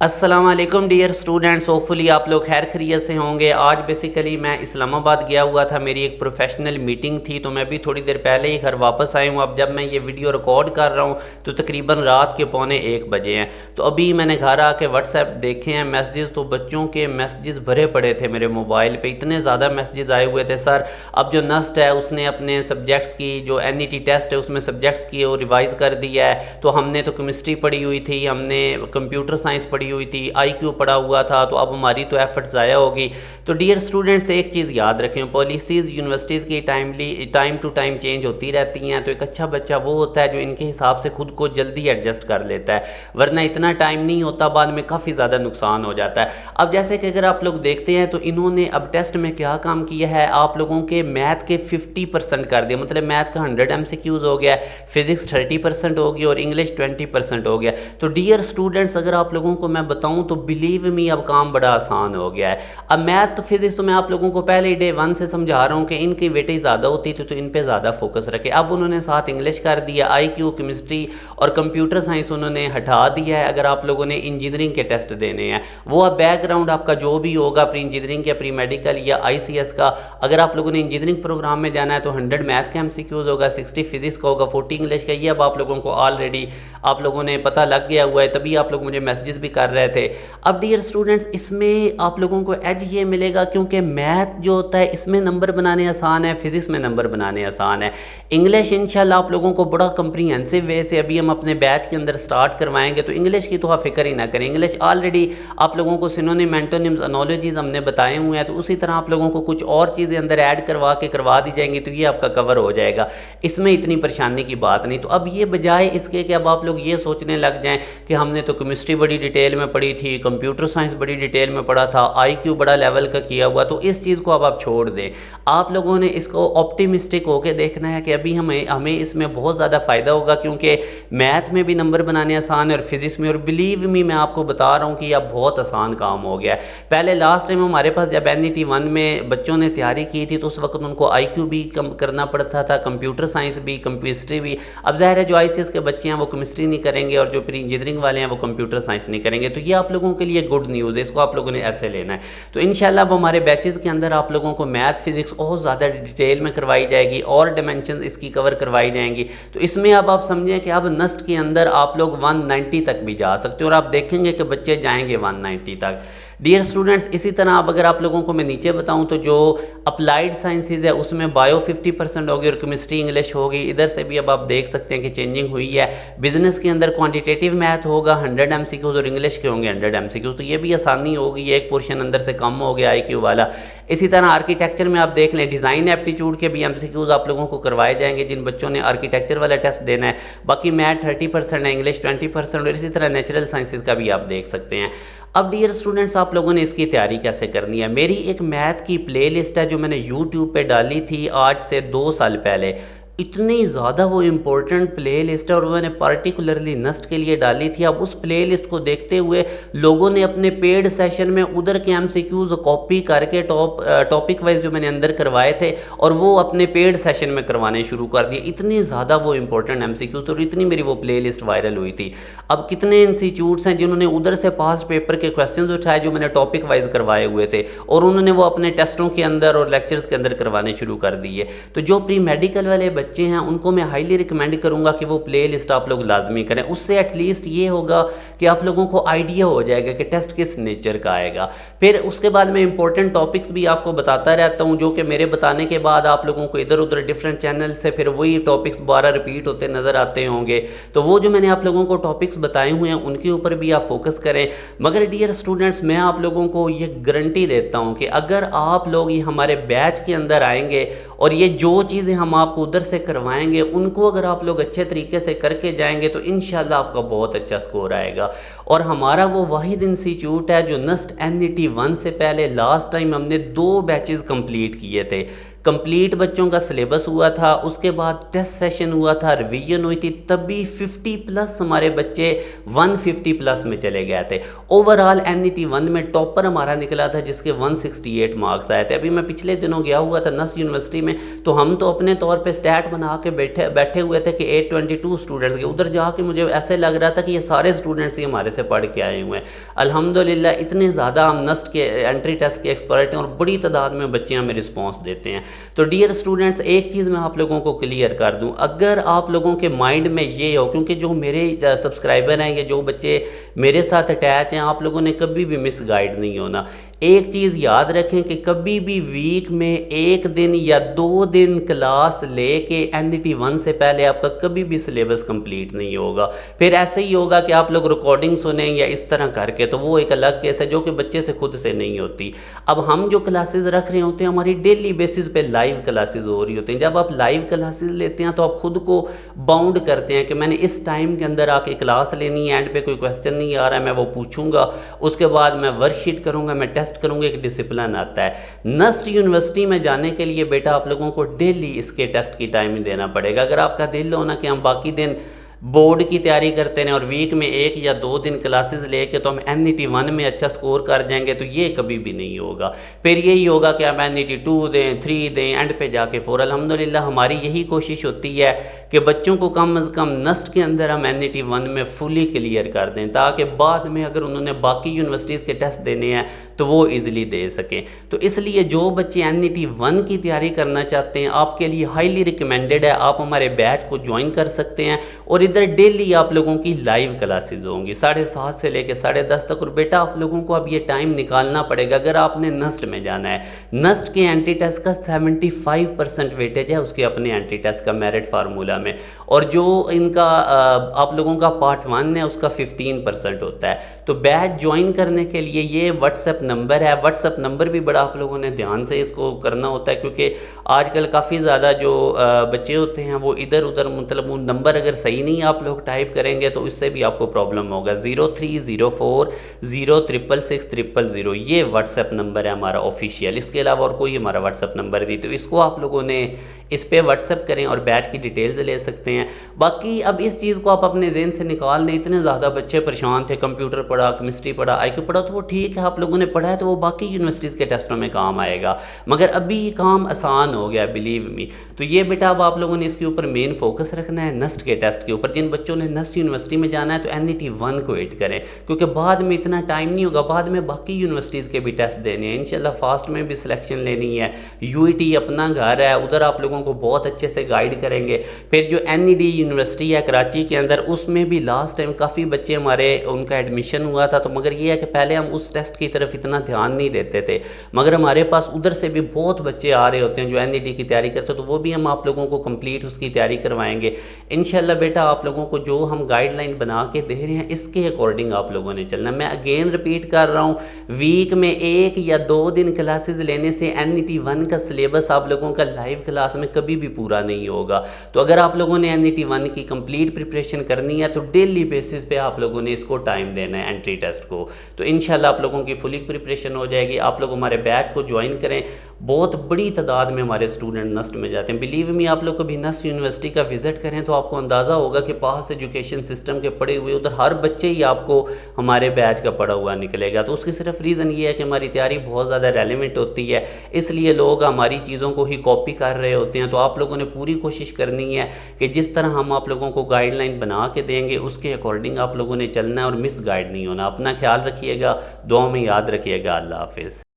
السلام علیکم dear students, hopefully آپ لوگ خیر خیریت سے ہوں گے۔ آج بیسیکلی میں اسلام آباد گیا ہوا تھا، میری ایک پروفیشنل میٹنگ تھی، تو میں بھی تھوڑی دیر پہلے ہی گھر واپس آیا ہوں۔ اب جب میں یہ ویڈیو ریکارڈ کر رہا ہوں تو تقریباً رات کے 12:45 بجے ہیں۔ تو ابھی میں نے گھر آ کے واٹس ایپ دیکھے ہیں میسیجز، تو بچوں کے میسیجز بھرے پڑے تھے میرے موبائل پہ، اتنے زیادہ میسیجز آئے ہوئے تھے۔ سر اب جو نسٹ ہے اس نے اپنے سبجیکٹس کی جو NET ٹیسٹ ہے اس میں سبجیکٹس کی وہ ریوائز کر دیا ہے، تو ہم نے تو کیمسٹری پڑھی ہوئی تھی، ہم نے کمپیوٹر سائنس پڑھی ہوئی تھی، IQ پڑا ہوا تھا، تو اب ہماری تو ایفرٹ ضائع ہوگی۔ تو ڈیئر اسٹوڈنٹس ایک چیز یاد رکھیں، پالیسیز یونیورسٹیز کی ٹائم ٹو ٹائم چینج ہوتی رہتی ہیں، تو ایک اچھا بچہ وہ ہوتا ہے جو ان کے حساب سے خود کو جلدی ایڈجسٹ کر لیتا ہے، ورنہ اتنا ٹائم نہیں ہوتا، بعد میں کافی زیادہ نقصان ہو جاتا ہے۔ اب جیسے کہ اگر آپ لوگ دیکھتے ہیں تو انہوں نے اب ٹیسٹ میں کیا کام کیا ہے، آپ لوگوں کے میتھ کے 50% کر دیا، مطلب میتھ کا 100 MCQs ہو گیا، فزکس 30% ہو گیا اور انگلش 20% ہو گیا۔ تو ڈیئر اسٹوڈنٹس اگر آپ لوگوں کو میں بتاؤں تو بلیو می اب کام بڑا آسان ہو گیا ہے۔ اب میتھ تو فزکس تو میں آپ لوگوں کو پہلے ہی Day 1 سے سمجھا رہا ہوں کہ ان کی ویٹیج زیادہ ہوتی تھی، تو ان پہ زیادہ فوکس رکھے۔ اب انہوں نے ساتھ انگلش کر دیا، IQ، کیمسٹری اور کمپیوٹر سائنس انہوں نے ہٹا دیا ہے۔ اگر آپ لوگوں نے انجینئرنگ کے ٹیسٹ دینے ہیں، وہ اب بیک گراؤنڈ آپ کا جو بھی ہوگا، پری انجینئرنگ یا پری میڈیکل یا ICS کا، اگر آپ لوگوں نے انجینئرنگ پروگرام میں جانا ہے تو 100 میتھ کا MCQs ہوگا، 60 فزکس کا ہوگا، 40 انگلش کا۔ یہ اب آپ لوگوں کو آلریڈی آپ لوگوں نے پتہ لگ گیا ہوا ہے، تبھی آپ لوگ مجھے میسیجز بھی کر رہے تھے۔ اب ڈیئر اسٹوڈنٹس اس میں آپ لوگوں کو ایج یہ ملے گا کیونکہ میتھ جو ہوتا ہے اس میں نمبر بنانے آسان ہے، فزکس میں نمبر بنانے آسان ہے۔ انگلش انشاءاللہ آپ لوگوں کو بڑا کمپریہنسو وے سے ابھی ہم اپنے بیچ کے اندر سٹارٹ کروائیں گے، تو انگلش کی تو آپ فکر ہی نہ کریں، انگلش آلریڈی آپ لوگوں کو سینونیم، اینٹونیمز، انالوجیز ہم نے بتائے ہوئے ہیں، تو اسی طرح آپ لوگوں کو کچھ اور چیزیں اندر ایڈ کروا دی جائیں گی، تو یہ آپ کا کور ہو جائے گا، اس میں اتنی پریشانی کی بات نہیں۔ تو اب یہ بجائے اس کے کہ اب آپ لوگ یہ سوچنے لگ جائیں کہ ہم نے تو کیمسٹری بڑی ڈیٹیل میں پڑھی تھی، کمپیوٹر سائنس بڑی ڈیٹیل میں پڑھا تھا، IQ بڑا لیول کا کیا ہوا، تو اس چیز کو اب آپ چھوڑ دیں۔ آپ لوگوں نے اس کو آپٹیمسٹک ہو کے دیکھنا ہے کہ ابھی ہمیں اس میں بہت زیادہ فائدہ ہوگا، کیونکہ میتھ میں بھی نمبر بنانے آسان ہے اور فزکس میں، اور بلیو می میں آپ کو بتا رہا ہوں کہ یہ اب بہت آسان کام ہو گیا ہے۔ پہلے لاسٹ ٹائم ہمارے پاس جب NET 1 میں بچوں نے تیاری کی تھی تو اس وقت ان کو IQ بھی کرنا پڑتا تھا، کمپیوٹر سائنس بھی، کیمسٹری بھی۔ اب ظاہر ہے جو ICS کے بچے ہیں وہ کیمسٹری نہیں کریں گے، اور جو پری انجینئرنگ والے ہیں وہ کمپیوٹر سائنس نہیں کریں گے، تو یہ آپ لوگوں کے لیے گڈ نیوز ہے، اس کو آپ لوگوں نے ایسے لینا ہے۔ تو انشاءاللہ اب ہمارے بیچز کے اندر آپ لوگوں کو میتھ فزکس اور زیادہ ڈیٹیل میں کروائی جائے گی، اور ڈیمینشنز اس کی کور کروائی جائیں گی۔ تو اس میں اب آپ سمجھیں کہ اب نسٹ کے اندر آپ لوگ 190 تک بھی جا سکتے ہیں، اور آپ دیکھیں گے کہ بچے جائیں گے 190 تک۔ ڈیئر اسٹوڈنٹس اسی طرح اب اگر آپ لوگوں کو میں نیچے بتاؤں تو جو اپلائیڈ سائنسز ہے اس میں بایو 50% ہوگی اور کیمسٹری انگلش ہوگی، ادھر سے بھی اب آپ دیکھ سکتے ہیں کہ چینجنگ ہوئی ہے۔ بزنس کے اندر کوانٹیٹیو میتھ ہوگا 100 MCQs اور انگلش کے ہوں گے 100 MCQs، تو یہ بھی آسانی ہوگی، یہ ایک پورشن اندر سے کم ہو گیا IQ والا۔ اسی طرح آرکیٹیکچر میں آپ دیکھ لیں، ڈیزائن ایپٹیچیوڈ کے بھی MCQs آپ لوگوں کو کروائے جائیں گے جن بچوں نے آرکیٹیکچر والا ٹیسٹ دینا ہے۔ باقی میتھ 30% ہے، انگلش 20%، اور اسی طرح نیچرل سائنسز کا بھی آپ دیکھ سکتے ہیں۔ اب ڈیئر اسٹوڈنٹس آپ لوگوں نے اس کی تیاری کیسے کرنی ہے؟ میری ایک میتھ کی پلے لسٹ ہے جو میں نے YouTube پہ ڈالی تھی آج سے 2 سال پہلے، اتنی زیادہ وہ امپورٹنٹ پلے لسٹ ہے، اور وہ میں نے پارٹیکولرلی نسٹ کے لیے ڈالی تھی۔ اب اس پلے لسٹ کو دیکھتے ہوئے لوگوں نے اپنے پیڈ سیشن میں ادھر کے MCQs کاپی کر کے ٹاپک وائز جو میں نے اندر کروائے تھے اور وہ اپنے پیڈ سیشن میں کروانے شروع کر دیے، اتنے زیادہ وہ امپورٹنٹ MCQs، اور اتنی میری وہ پلے لسٹ وائرل ہوئی تھی۔ اب کتنے انسٹیٹیوٹس ہیں جنہوں نے ادھر سے پاسٹ پیپر کے کویسچنز اٹھائے جو میں نے ٹاپک وائز کروائے ہوئے تھے، اور انہوں نے وہ اپنے ٹیسٹوں کے اندر اور لیکچرز کے اندر کروانے شروع کر دیے۔ تو جو پری میڈیکل والے بچے ہیں ان کو میں ہائیلی ریکمینڈ کروں گا کہ وہ پلے لسٹ آپ لوگ لازمی کریں، اس سے ایٹ لیسٹ یہ ہوگا کہ آپ لوگوں کو آئیڈیا ہو جائے گا کہ ٹیسٹ کس نیچر کا آئے گا۔ پھر اس کے بعد میں امپورٹنٹ ٹاپکس بھی آپ کو بتاتا رہتا ہوں، جو کہ میرے بتانے کے بعد آپ لوگوں کو ادھر ادھر ڈفرینٹ چینل سے پھر وہی ٹاپکس دوبارہ ریپیٹ ہوتے نظر آتے ہوں گے، تو وہ جو میں نے آپ لوگوں کو ٹاپکس بتائے ہوئے ہیں ان کے اوپر بھی آپ فوکس کریں۔ مگر ڈیئر اسٹوڈنٹس میں آپ لوگوں کو یہ گارنٹی دیتا ہوں کہ اگر آپ لوگ یہ ہمارے بیچ کے اندر آئیں گے اور یہ جو چیزیں ہم آپ کو ادھر سے کروائیں گے ان کو اگر آپ لوگ اچھے طریقے سے کر کے جائیں گے تو انشاءاللہ آپ کا بہت اچھا سکور آئے گا۔ اور ہمارا وہ واحد انسٹیٹیوٹ ہے جو نسٹ NET 1 سے پہلے لاسٹ ٹائم ہم نے 2 بیچز کمپلیٹ کیے تھے، کمپلیٹ بچوں کا سلیبس ہوا تھا، اس کے بعد ٹیسٹ سیشن ہوا تھا، ریویژن ہوئی تھی، تب بھی 50 پلس ہمارے بچے 150 پلس میں چلے گئے تھے۔ اوورال NET-1 میں ٹاپر ہمارا نکلا تھا جس کے 168 مارکس آئے تھے۔ ابھی میں پچھلے دنوں گیا ہوا تھا نسٹ یونیورسٹی میں، تو ہم تو اپنے طور پہ سٹیٹ بنا کے بیٹھے ہوئے تھے کہ 822 اسٹوڈنٹس کے، ادھر جا کے مجھے ایسے لگ رہا تھا کہ یہ سارے اسٹوڈنٹس ہی ہمارے سے پڑھ کے آئے ہوئے ہیں۔ الحمدللہ اتنے زیادہ ہم نسٹ کے انٹری ٹیسٹ کے ایکسپرٹ ہیں اور بڑی تعداد میں بچے ہمیں رسپانس دیتے ہیں۔ تو ڈیئر اسٹوڈنٹس، ایک چیز میں آپ لوگوں کو کلیئر کر دوں، اگر آپ لوگوں کے مائنڈ میں یہ ہو، کیونکہ جو میرے سبسکرائبر ہیں یا جو بچے میرے ساتھ اٹیچ ہیں، آپ لوگوں نے کبھی بھی مس گائیڈ نہیں ہونا۔ ایک چیز یاد رکھیں کہ کبھی بھی ویک میں 1 دن یا 2 دن کلاس لے کے NET-1 سے پہلے آپ کا کبھی بھی سلیبس کمپلیٹ نہیں ہوگا۔ پھر ایسے ہی ہوگا کہ آپ لوگ ریکارڈنگ سنیں یا اس طرح کر کے، تو وہ ایک الگ کیس ہے جو کہ بچے سے خود سے نہیں ہوتی۔ اب ہم جو کلاسز رکھ رہے ہوتے ہیں ہماری ڈیلی بیسز پہ لائیو کلاسز ہو رہی ہوتی ہیں۔ جب آپ لائیو کلاسز لیتے ہیں تو آپ خود کو باؤنڈ کرتے ہیں کہ میں نے اس ٹائم کے اندر آ کے کلاس لینی ہے، اینڈ پہ کوئی کویسچن نہیں آ رہا ہے میں وہ پوچھوں گا، اس کے بعد میں ورک شیٹ کروں گا، میں ٹیسٹ کروں گا، ایک ڈسپلن آتا ہے۔ نسٹ یونیورسٹی میں جانے کے لیے بیٹا آپ لوگوں کو ڈیلی اس کے ٹیسٹ کی ٹائم دینا پڑے گا۔ اگر آپ کا دل ہونا کہ ہم باقی دن بورڈ کی تیاری کرتے ہیں اور ویک میں 1 یا 2 دن کلاسز لے کے تو ہم NET-1 میں اچھا سکور کر جائیں گے، تو یہ کبھی بھی نہیں ہوگا۔ پھر یہی ہوگا کہ ہم NET-2 دیں، 3 دیں، اینڈ پہ جا کے الحمدللہ ہماری یہی کوشش ہوتی ہے کہ بچوں کو کم از کم نسٹ کے اندر ہم NET-1 میں فلی کلیئر کر دیں، تاکہ بعد میں اگر انہوں نے باقی یونیورسٹیز کے ٹیسٹ دینے ہیں تو وہ ایزیلی دے سکیں۔ تو اس لیے جو بچے NET-1 کی تیاری کرنا چاہتے ہیں، آپ کے لیے ہائیلی ریکمینڈڈ ہے، آپ ہمارے بیچ کو جوائن کر سکتے ہیں، اور ادھر ڈیلی آپ لوگوں کی لائیو کلاسز ہوں گی 7:30 سے لے کے 10:30 تک۔ اور بیٹا آپ لوگوں کو اب یہ ٹائم نکالنا پڑے گا اگر آپ نے نسٹ میں جانا ہے۔ نسٹ کے اینٹی ٹیسٹ کا 75% ویٹیج ہے اس کے اپنے اینٹی ٹیسٹ کا میرٹ فارمولا میں، اور جو ان کا آپ لوگوں کا پارٹ 1 ہے اس کا 15% ہوتا ہے۔ تو بیچ جوائن کرنے کے لیے یہ واٹس ایپ نمبر ہے، واٹس ایپ نمبر بھی بڑا آپ لوگوں نے دھیان سے اس کو کرنا ہوتا ہے، کیونکہ آج کل کافی زیادہ جو بچے ہوتے ہیں وہ ادھر ادھر مطلب وہ نمبر اگر صحیح نہیں آپ لوگ ٹائپ کریں گے تو اس سے بھی آپ کو پرابلم ہوگا۔ 0304 0666000 یہ واٹس ایپ نمبر ہے ہمارا آفیشیل، اس کے علاوہ اور کوئی ہمارا واٹس ایپ نمبر نہیں، تو اس کو آپ لوگوں نے اس پہ واٹس ایپ کریں اور بیچ کی ڈیٹیلز لے سکتے ہیں۔ باقی اب اس چیز کو آپ اپنے ذہن سے نکال دیں، اتنے زیادہ بچے پریشان تھے، کمپیوٹر پڑھا، کیمسٹری پڑھا، IQ پڑھا، تو وہ ٹھیک ہے آپ لوگوں نے پڑھا ہے تو وہ باقی یونیورسٹیز کے ٹیسٹوں میں کام آئے گا، مگر ابھی یہ کام آسان ہو گیا بلیو می۔ تو یہ بیٹا اب آپ لوگوں نے اس کے اوپر مین فوکس رکھنا ہے، نسٹ کے ٹیسٹ کے اوپر۔ جن بچوں نے نسٹ یونیورسٹی میں جانا ہے تو NET-1 کو ایڈ کریں، کیونکہ بعد میں اتنا ٹائم نہیں ہوگا، بعد میں باقی یونیورسٹیز کے بھی ٹیسٹ دینے ہیں، انشاءاللہ فاسٹ میں بھی سلیکشن لینی ہے، UET اپنا گھر ہے، ادھر آپ لوگوں کو بہت اچھے سے گائیڈ کریں گے۔ پھر جو NED یونیورسٹی ہے کراچی کے اندر، اس میں بھی لاسٹ ٹائم کافی بچے ہمارے ان کا ایڈمیشن ہوا تھا، تو مگر یہ ہے کہ پہلے ہم اس ٹیسٹ کی طرف اتنا دھیان نہیں دیتے تھے، مگر ہمارے پاس ادھر سے بھی بہت بچے آ رہے ہوتے ہیں جو NED کی تیاری کرتے ہیں، تو وہ بھی ہم آپ لوگوں کو کمپلیٹ اس کی تیاری کروائیں گے انشاءاللہ۔ بیٹا آپ لوگوں کو جو ہم گائیڈ لائن بنا کے دے رہے ہیں اس کے اکارڈنگ آپ لوگوں نے چلنا۔ میں اگین رپیٹ کر رہا ہوں، ویک میں 1 یا 2 دن کلاسز لینے سے NET-1 کا سلیبس آپ لوگوں کا لائیو کلاس میں کبھی بھی پورا نہیں ہوگا۔ تو اگر آپ لوگوں نے NET-1 کی کمپلیٹ پریپریشن کرنی ہے تو ڈیلی بیسس پہ آپ لوگوں نے اس کو ٹائم دینا ہے انٹری ٹیسٹ کو، تو انشاءاللہ آپ لوگوں کی فلی پریپریشن ہو جائے گی۔ آپ لوگ ہمارے بیچ کو جوائن کریں، بہت بڑی تعداد میں ہمارے اسٹوڈنٹ نسٹ میں جاتے ہیں، بلیو می۔ آپ لوگ کبھی نسٹ یونیورسٹی کا وزٹ کریں تو آپ کو اندازہ ہوگا کہ پاس ایجوکیشن سسٹم کے پڑھے ہوئے ادھر ہر بچے ہی آپ کو ہمارے بیچ کا پڑھا ہوا نکلے گا۔ تو اس کی صرف ریزن یہ ہے کہ ہماری تیاری بہت زیادہ ریلیونٹ ہوتی ہے، اس لیے لوگ ہماری چیزوں کو ہی کاپی کر رہے ہوتے ہیں۔ تو آپ لوگوں نے پوری کوشش کرنی ہے کہ جس طرح ہم آپ لوگوں کو گائیڈ لائن بنا کے دیں گے اس کے اکارڈنگ آپ لوگوں نے چلنا ہے اور مس گائیڈ نہیں ہونا۔ اپنا خیال رکھیے گا، دعا میں یاد رکھیے گا۔ اللہ حافظ۔